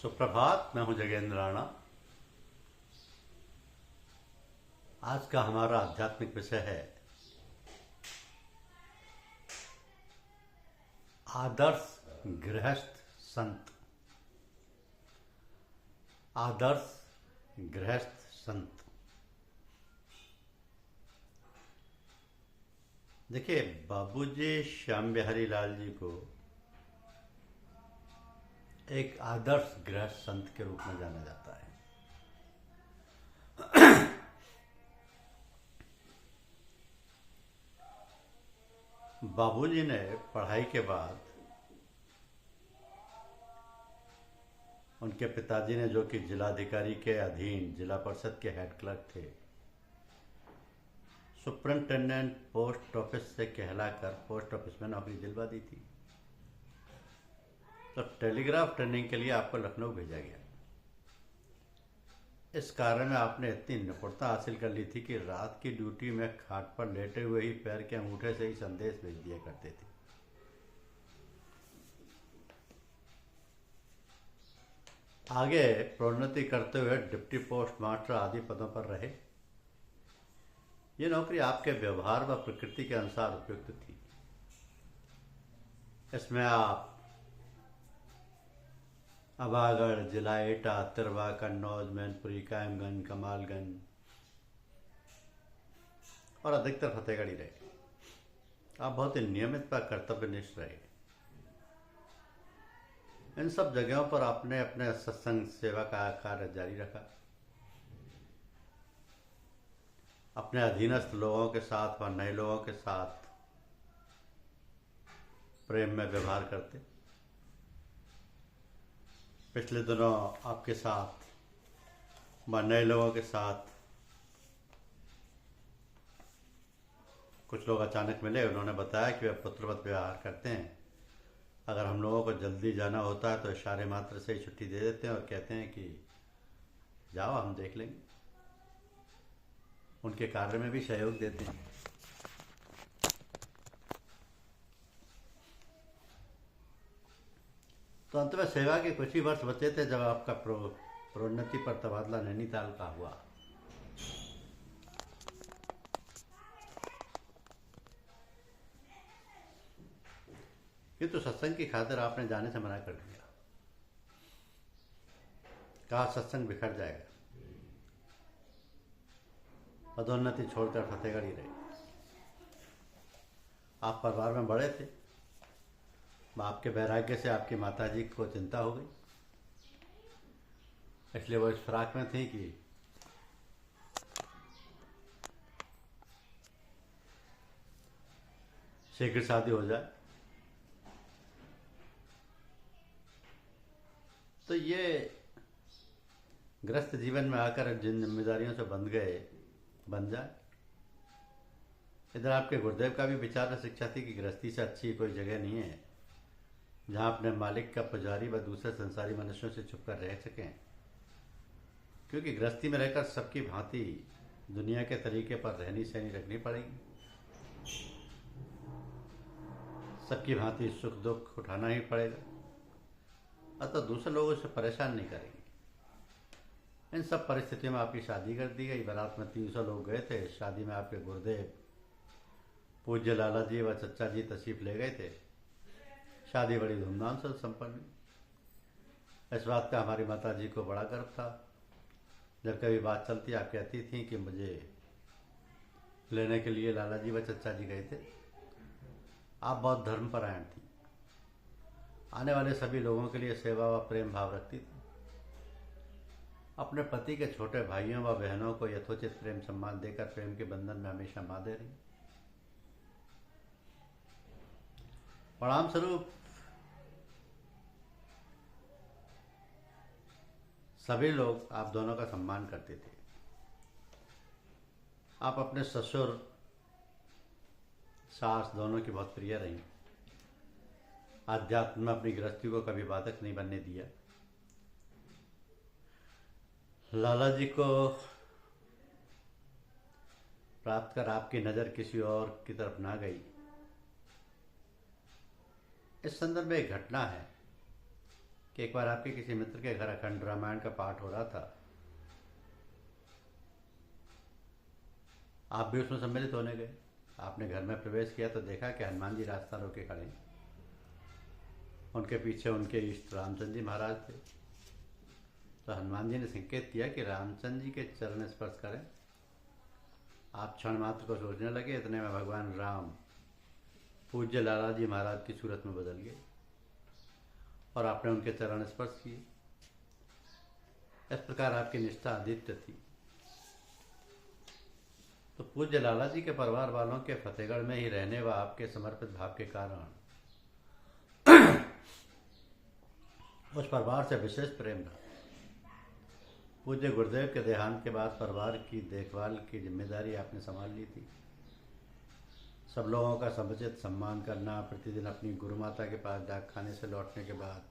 सुप्रभात। मैं हूं जगेंद्र राणा। आज का हमारा आध्यात्मिक विषय है आदर्श गृहस्थ संत। आदर्श गृहस्थ संत। देखिए, बाबूजी श्याम बिहारी लाल जी को एक आदर्श गृहस्थ संत के रूप में जाना जाता है। बाबूजी ने पढ़ाई के बाद उनके पिताजी ने, जो कि जिलाधिकारी के अधीन जिला परिषद के हेड क्लर्क थे, सुपरिंटेंडेंट पोस्ट ऑफिस से कहलाकर पोस्ट ऑफिस में नौकरी दिलवा दी थी। तो टेलीग्राफ ट्रेनिंग के लिए आपको लखनऊ भेजा गया। इस कार्य में आपने इतनी निपुणता हासिल कर ली थी कि रात की ड्यूटी में खाट पर लेटे हुए ही पैर के अंगूठे से ही संदेश भेज दिया करते थे। आगे प्रोन्नति करते हुए डिप्टी पोस्ट मास्टर आदि पदों पर रहे। ये नौकरी आपके व्यवहार व प्रकृति के अनुसार उपयुक्त थी। इसमें आप अभागढ़, जिला एटा, तिरवा, कन्नौज, मैनपुरी, कायमगंज, कमालगंज और अधिकतर फतेहगढ़ ही रहे। आप बहुत ही नियमित व कर्तव्यनिष्ठ रहे। इन सब जगहों पर आपने अपने सत्संग सेवा का कार्य जारी रखा। अपने अधीनस्थ लोगों के साथ व नए लोगों के साथ प्रेम में व्यवहार करते। पिछले दिनों आपके साथ व नए लोगों के साथ कुछ लोग अचानक मिले। उन्होंने बताया कि वे पुत्रवत व्यवहार करते हैं। अगर हम लोगों को जल्दी जाना होता है तो इशारे मात्र से ही छुट्टी दे देते हैं और कहते हैं कि जाओ, हम देख लेंगे। उनके कार्य में भी सहयोग देते हैं। तो अंत में सेवा के कुछ ही वर्ष बचे थे जब आपका प्रोन्नति पर तबादला नैनीताल का हुआ। ये तो सत्संग की खातिर आपने जाने से मना कर दिया। कहा सत्संग बिखर जाएगा। पदोन्नति छोड़कर फतेहगढ़ ही रहे। आप परिवार में बड़े थे। आपके वैराग्य से आपकी माताजी को चिंता हो गई, इसलिए वो इस फिराक में थी कि शीघ्र शादी हो जाए। तो ये गृहस्थ जीवन में आकर जिन जिम्मेदारियों से बन जाए। इधर आपके गुरुदेव का भी विचार और शिक्षा थी कि गृहस्थी से अच्छी कोई जगह नहीं है जहां अपने मालिक का पुजारी व दूसरे संसारी मनुष्यों से छुपकर रह सकें, क्योंकि गृहस्थी में रहकर सबकी भांति दुनिया के तरीके पर रहनी सहनी रखनी पड़ेगी। सबकी भांति सुख दुख उठाना ही पड़ेगा। अतः दूसरे लोगों से परेशान नहीं करेंगे। इन सब परिस्थितियों में आपकी शादी कर दी गई। बारात में 300 लोग गए थे। शादी में आपके गुरुदेव पूज्य लाला जी व चचा जी तशरीफ ले गए थे। शादी बड़ी धूमधाम से संपन्न हुई। इस बात का हमारी माता जी को बड़ा गर्व था। जब कभी बात चलती, आप कहती थी कि मुझे लेने के लिए लाला जी व चचा जी गए थे। आप बहुत धर्मपरायण थी। आने वाले सभी लोगों के लिए सेवा व प्रेम भाव रखती थी। अपने पति के छोटे भाइयों व बहनों को यथोचित प्रेम सम्मान देकर प्रेम के बंधन में हमेशा बांधे रही। परिणाम स्वरूप सभी लोग आप दोनों का सम्मान करते थे। आप अपने ससुर सास दोनों की बहुत प्रिय रही। आध्यात्म में अपनी गृहस्थी को कभी बाधक नहीं बनने दिया। लाला जी को प्राप्त कर आपकी नज़र किसी और की तरफ ना गई। इस संदर्भ में एक घटना है कि एक बार आपके किसी मित्र के घर अखंड रामायण का पाठ हो रहा था। आप भी उसमें सम्मिलित होने गए। आपने घर में प्रवेश किया तो देखा कि हनुमान जी रास्ता रोके खड़े हैं। उनके पीछे उनके इष्ट रामचंद्र जी महाराज थे। तो हनुमान जी ने संकेत किया कि रामचंद्र जी के चरण स्पर्श करें। आप क्षण मात्र को सोचने लगे, इतने में भगवान राम पूज्य लाला जी महाराज की सूरत में बदल गए और आपने उनके चरण स्पर्श किए। इस प्रकार आपकी निष्ठा आदित्य थी। तो पूज्य लाला जी के परिवार वालों के फतेहगढ़ में ही रहने व आपके समर्पित भाव के कारण उस परिवार से विशेष प्रेम रहा। पूज्य गुरुदेव के देहांत के बाद परिवार की देखभाल की जिम्मेदारी आपने संभाल ली थी। सब लोगों का समुचित सम्मान करना, प्रतिदिन अपनी गुरु माता के पास डाक खाने से लौटने के बाद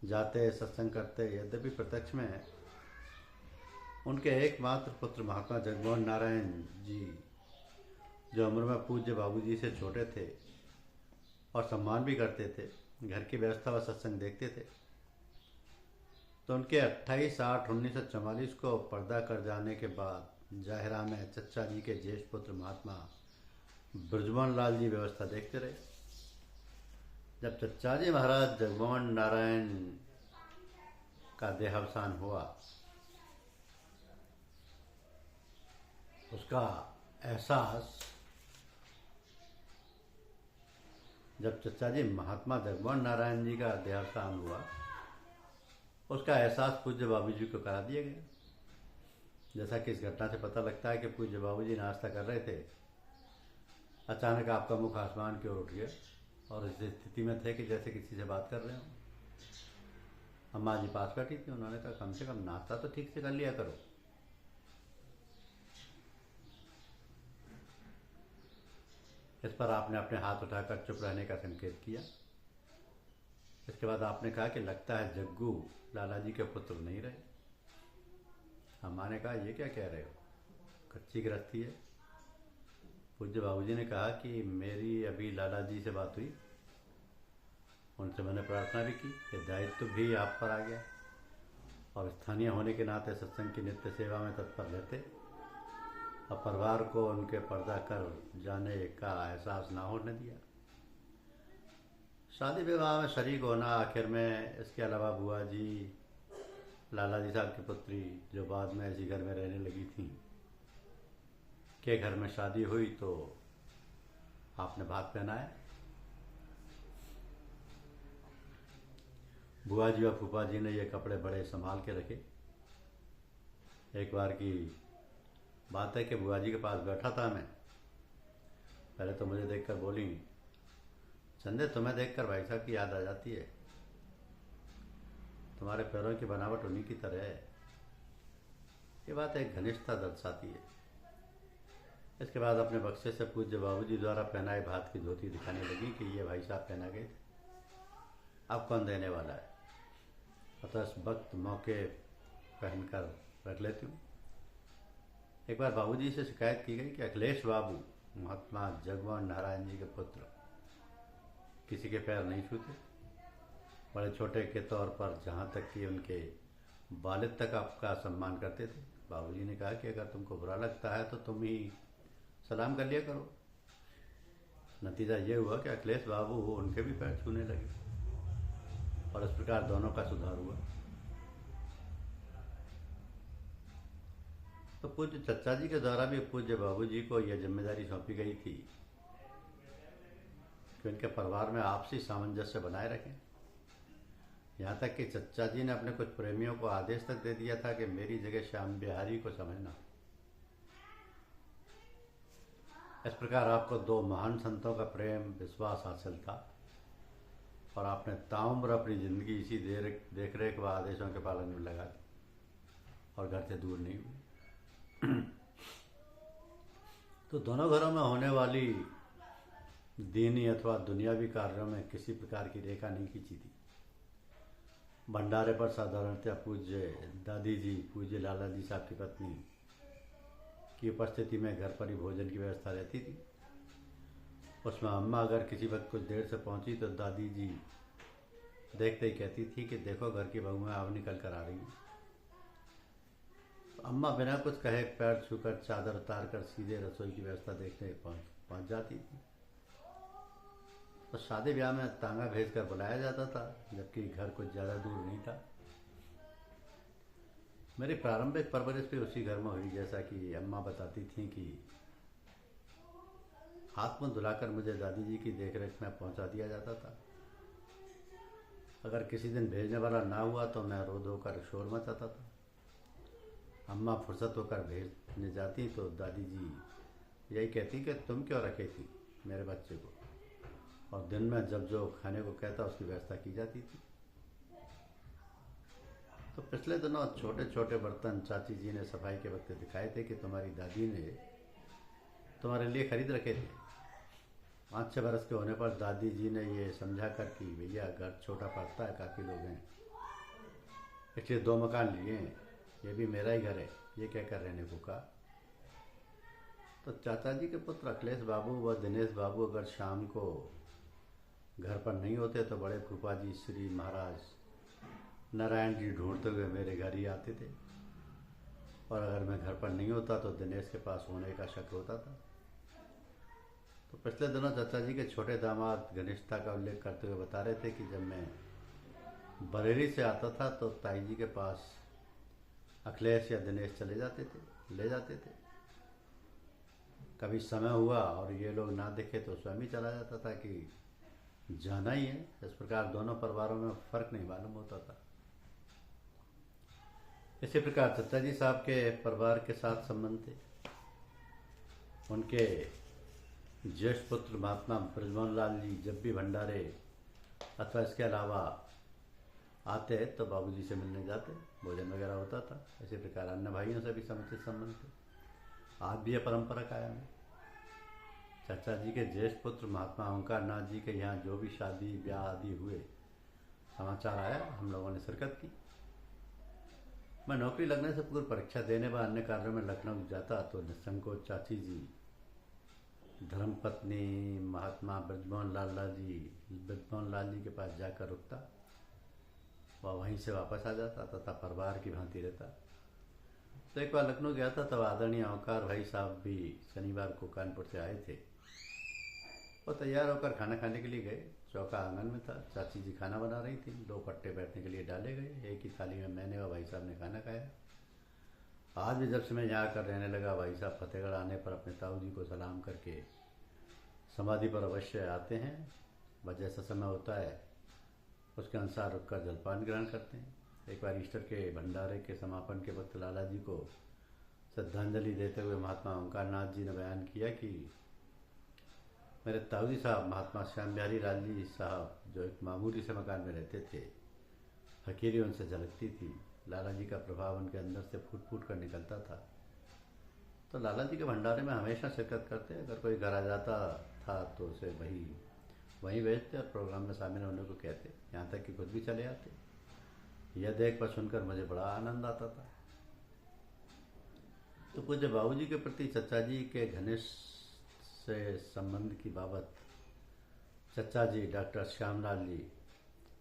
जाते सत्संग करते, यद्यपि प्रत्यक्ष में उनके एकमात्र पुत्र महात्मा जगमोहन नारायण जी, जो उम्र में पूज्य बाबूजी से छोटे थे और सम्मान भी करते थे, घर की व्यवस्था व सत्संग देखते थे। तो उनके 28/8/1944 को पर्दा कर जाने के बाद जाहिरा में चच्चा जी के ज्येष्ठ पुत्र महात्मा ब्रजमोहन लाल जी व्यवस्था देखते रहे। जब चच्चा जी महाराज जगमोहन नारायण का देहावसान हुआ, उसका एहसास जब चच्चा जी महात्मा जगमोहन नारायण जी का देहावसान हुआ, उसका एहसास पूज्य बाबूजी को करा दिया गया। जैसा कि इस घटना से पता लगता है कि पूज्य बाबूजी नाश्ता कर रहे थे, अचानक आपका मुख आसमान की ओर उठ गया और इस स्थिति में थे कि जैसे किसी से बात कर रहे हो। अम्मा जी पास बैठी थी। उन्होंने कहा, कम से कम नाश्ता तो ठीक से कर लिया करो। इस पर आपने अपने हाथ उठाकर चुप रहने का संकेत किया। इसके बाद आपने कहा कि लगता है जग्गू लाला जी के पुत्र नहीं रहे। अम्मा ने कहा, ये क्या कह रहे हो, कच्ची गृहस्थी है। पूज्य बाबूजी ने कहा कि मेरी अभी लाला जी से बात हुई, उनसे मैंने प्रार्थना भी की कि दायित्व भी आप पर आ गया और स्थानीय होने के नाते सत्संग की नित्य सेवा में तत्पर रहते और परिवार को उनके पर्दा कर जाने का एहसास ना होने दिया। शादी विवाह में शरीक होना, आखिर में इसके अलावा बुआ जी, लाला जी साहब की पुत्री जो बाद में इसी घर में रहने लगी थी, के घर में शादी हुई तो आपने भात पहनाया। बुआ जी और फूफा जी ने ये कपड़े बड़े संभाल के रखे। एक बार की बात है कि बुआ जी के पास बैठा था मैं, पहले तो मुझे देखकर बोली, संजय तुम्हें देखकर भाई साहब की याद आ जाती है, तुम्हारे पैरों की बनावट उन्हीं की तरह है। ये बात एक घनिष्ठता दर्शाती है। इसके बाद अपने बक्से से पूज्य बाबूजी द्वारा पहनाए भात की धोती दिखाने लगी कि ये भाई साहब पहना गए थे, अब कौन देने वाला है, अतः इस वक्त मौके पहनकर रख लेती हूँ। एक बार बाबूजी से शिकायत की गई कि अखिलेश बाबू महात्मा जगमोहन नारायण जी के पुत्र किसी के पैर नहीं छूते, बड़े छोटे के तौर पर जहाँ तक कि उनके वालिद तक आपका सम्मान करते थे। बाबूजी ने कहा कि अगर तुमको बुरा लगता है तो तुम ही सलाम कर लिया करो। नतीजा ये हुआ कि अखिलेश बाबू उनके भी पैर छूने लगे और इस प्रकार दोनों का सुधार हुआ। तो पूज्य चच्चा जी के द्वारा भी पूज्य बाबूजी को यह जिम्मेदारी सौंपी गई थी कि उनके परिवार में आपसी सामंजस्य बनाए रखें। यहाँ तक कि चच्चा जी ने अपने कुछ प्रेमियों को आदेश तक दे दिया था कि मेरी जगह श्याम बिहारी को समझना। इस प्रकार आपको दो महान संतों का प्रेम विश्वास हासिल था और आपने ताउम्र अपनी जिंदगी इसी देख रेख व आदेशों के पालन में लगा दी और घर से दूर नहीं हुई। तो दोनों घरों में होने वाली दीनी अथवा दुनियावी कार्यों में किसी प्रकार की रेखा नहीं खींची थी। भंडारे पर साधारणतः पूज्य दादी जी, पूज्य लाला जी साहब की पत्नी की उपस्थिति में घर पर ही भोजन की व्यवस्था रहती थी। उसमें अम्मा अगर किसी वक्त कुछ देर से पहुंची तो दादी जी देखते ही कहती थी कि देखो घर की बहुएं अब निकल कर आ रही हैं। तो अम्मा बिना कुछ कहे पैर छूकर चादर उतार कर सीधे रसोई की व्यवस्था देखने पहुंच जाती थी। तो शादी ब्याह में तांगा भेजकर बुलाया जाता था, जबकि घर कुछ ज़्यादा दूर नहीं था। मेरी प्रारंभिक परवरिश भी उसी घर में हुई, जैसा कि अम्मा बताती थीं कि हाथ मुंह धुलाकर मुझे दादी जी की देखरेख में पहुंचा दिया जाता था। अगर किसी दिन भेजने वाला ना हुआ तो मैं रो धो कर शोर मचाता था। अम्मा फुर्सत होकर भेजने जाती तो दादी जी यही कहती कि तुम क्यों रखे थी मेरे बच्चे को, और दिन में जब जो खाने को कहता उसकी व्यवस्था की जाती थी। तो पिछले दिनों छोटे छोटे बर्तन चाची जी ने सफाई के वक्त दिखाए थे कि तुम्हारी दादी ने तुम्हारे लिए खरीद रखे थे। 5-6 बरस के होने पर दादी जी ने ये समझा कर कि भैया घर छोटा पड़ता है, काफ़ी लोग हैं, इसलिए 2 मकान लिए हैं, ये भी मेरा ही घर है, ये कहकर रहने को कहा। तो चाचा जी के पुत्र अखिलेश बाबू व दिनेश बाबू अगर शाम को घर पर नहीं होते तो बड़े फूफा जी श्री महाराज नारायण जी ढूंढते हुए मेरे घर ही आते थे, और अगर मैं घर पर नहीं होता तो दिनेश के पास होने का शक होता था। तो पिछले दिनों चाचा जी के छोटे दामाद घनिष्ठता का उल्लेख करते हुए बता रहे थे कि जब मैं बरेली से आता था तो ताई जी के पास अखिलेश या दिनेश चले जाते थे, ले जाते थे। कभी समय हुआ और ये लोग ना दिखे तो स्वयं ही चला जाता था कि जाना ही है। इस प्रकार दोनों परिवारों में फर्क नहीं मालूम होता था। इसी प्रकार चाचा जी साहब के परिवार के साथ संबंध थे। उनके ज्येष्ठ पुत्र महात्मा ब्रजमोहन लाल जी जब भी भंडारे अथवा इसके अलावा आते तो बाबूजी से मिलने जाते, भोजन वगैरह होता था। इसी प्रकार अन्य भाइयों से भी समुचित संबंध थे। आज भी यह परंपरा कायम है। चाचा जी के ज्येष्ठ पुत्र महात्मा ओंकार नाथ जी के यहाँ जो भी शादी ब्याह आदि हुए समाचार आया, हम लोगों ने शिरकत की। मैं नौकरी लगने से पूर्व परीक्षा देने व अन्य कार्यों में लखनऊ जाता तो निसंकोच चाची जी, धर्मपत्नी महात्मा ब्रजमोहन लाल जी के पास जाकर रुकता, वह वहीं से वापस आ जाता तथा परिवार की भांति रहता। तो एक बार लखनऊ गया था, तब आदरणीय ओंकार भाई साहब भी शनिवार को कानपुर से आए थे। वो तैयार होकर खाना खाने के लिए गए। चौका आंगन में था, चाची जी खाना बना रही थी। 2 पट्टे बैठने के लिए डाले गए। एक ही थाली में मैंने व भाई साहब ने खाना खाया। आज भी जब से मैं यहाँ आकर रहने लगा, भाई साहब फतेहगढ़ आने पर अपने ताऊ जी को सलाम करके समाधि पर अवश्य आते हैं। वह जैसा समय होता है उसके अनुसार रुककर जलपान ग्रहण करते हैं। एक बार ईस्टर के भंडारे के समापन के वक्त लाला जी को श्रद्धांजलि देते हुए महात्मा ओंकार नाथ जी ने बयान किया कि मेरे ताऊ जी साहब महात्मा श्याम बिहारी लाल जी साहब, जो एक मामूली से मकान में रहते थे, फकीरी उनसे झलकती थी। लाला जी का प्रभाव उनके अंदर से फूट फूट कर निकलता था। तो लाला जी के भंडारे में हमेशा शिरकत करते। अगर कोई घर आ जाता था तो उसे वहीं भेजते और प्रोग्राम में शामिल होने को कहते, यहाँ तक कि खुद भी चले आते। यह देख पर सुनकर मुझे बड़ा आनंद आता था। तो पूज्य बाबूजी के प्रति चचा जी के घनिष्ठ से संबंध की बाबत चचा जी डॉक्टर श्यामलाल जी,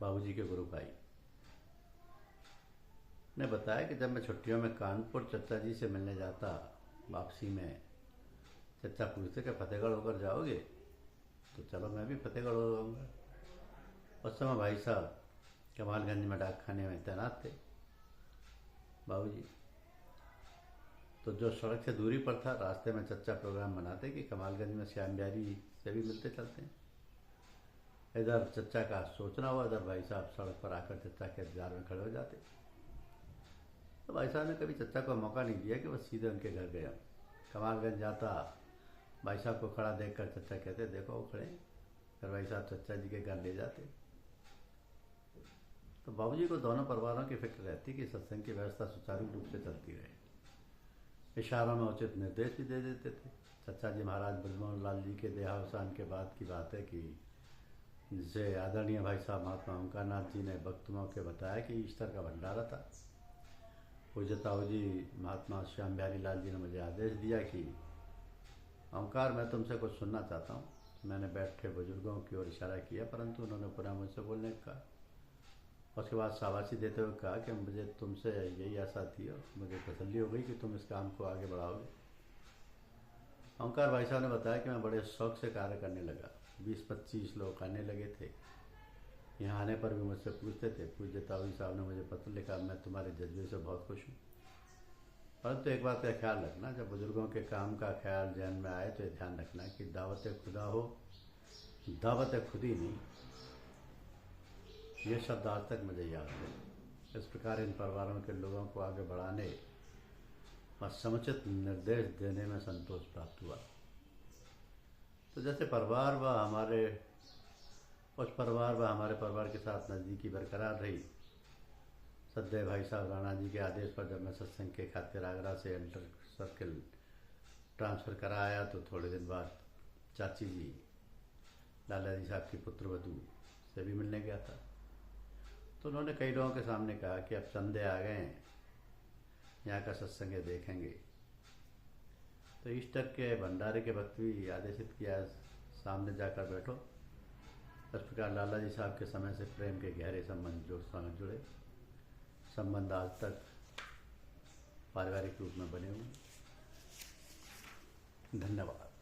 बाबूजी के गुरु भाई, ने बताया कि जब मैं छुट्टियों में कानपुर चचा जी से मिलने जाता, वापसी में चचा पूछते कि फतेहगढ़ होकर जाओगे? तो चलो मैं भी फतेहगढ़ हो जाऊँगा। उस समय भाई साहब कमालगंज में डाक खाने में तैनात थे। बाबूजी तो जो सड़क से दूरी पर था, रास्ते में चचा प्रोग्राम बनाते कि कमालगंज में श्याम बिहारी से भी मिलते चलते हैं। इधर चचा का सोचना हुआ, इधर भाई साहब सड़क पर आकर चचा के इंतजार में खड़े हो जाते। तो भाई साहब ने कभी चचा को मौका नहीं दिया कि वह सीधे उनके घर गया। कमालगंज जाता, भाई साहब को खड़ा देखकर चचा कहते देखो वो खड़े। फिर भाई साहब चचा जी के घर ले जाते। तो बाबूजी को दोनों परिवारों की फिक्र रहती कि सत्संग की व्यवस्था सुचारू रूप से चलती रहे। इशारों में उचित निर्देश भी दे देते थे। चचा जी महाराज ब्रजमोहन लाल जी के देहावसान के बाद की बात है कि जिसे आदरणीय भाई साहब महात्मा ओंकार नाथ जी ने वक्त मौके बताया कि ईस्टर का भंडारा था। पूज्य ताऊ जी महात्मा श्याम बिहारी लाल जी ने मुझे आदेश दिया कि ओंकार, मैं तुमसे कुछ सुनना चाहता हूँ। मैंने बैठे बुजुर्गों की ओर इशारा किया, परंतु उन्होंने पुनः मुझसे बोलने का। उसके बाद शाबाशी देते हुए कहा कि मुझे तुमसे यही आशा थी और मुझे तसल्ली हो गई कि तुम इस काम को आगे बढ़ाओगे। ओंकार भाई साहब ने बताया कि मैं बड़े शौक से कार्य करने लगा। 20-25 लोग आने लगे थे। यहाँ आने पर भी मुझसे पूछते थे, पूज्य ताऊ साहब ने मुझे पत्र लिखा, मैं तुम्हारे जज्बे से बहुत खुश हूँ, परंतु एक बात का ख्याल रखना, जब बुजुर्गों के काम का ख्याल ध्यान में आए तो ये ध्यान रखना कि दावत खुदा हो, दावत खुदी नहीं। ये शब्द आज तक मुझे याद है। इस प्रकार इन परिवारों के लोगों को आगे बढ़ाने और समुचित निर्देश देने में संतोष प्राप्त हुआ। तो जैसे परिवार व हमारे परिवार के साथ नज़दीकी बरकरार रही। सदैव भाई साहब राणा जी के आदेश पर जब मैं सत्संग के खातिर आगरा से इंटर सर्किल ट्रांसफ़र कराया तो थोड़े दिन बाद चाची जी लाला जी साहब की पुत्रवधू से भी मिलने गया था। तो उन्होंने कई लोगों के सामने कहा कि अब चंदे आ गए हैं, यहाँ का सत्संग देखेंगे। तो ईस्टर के भंडारे के वक्त भी आदेशित किया, सामने जाकर बैठो। इस प्रकार लाला जी साहब के समय से प्रेम के गहरे संबंध जुड़े। संबंध आज तक पारिवारिक रूप में बने हुए। धन्यवाद।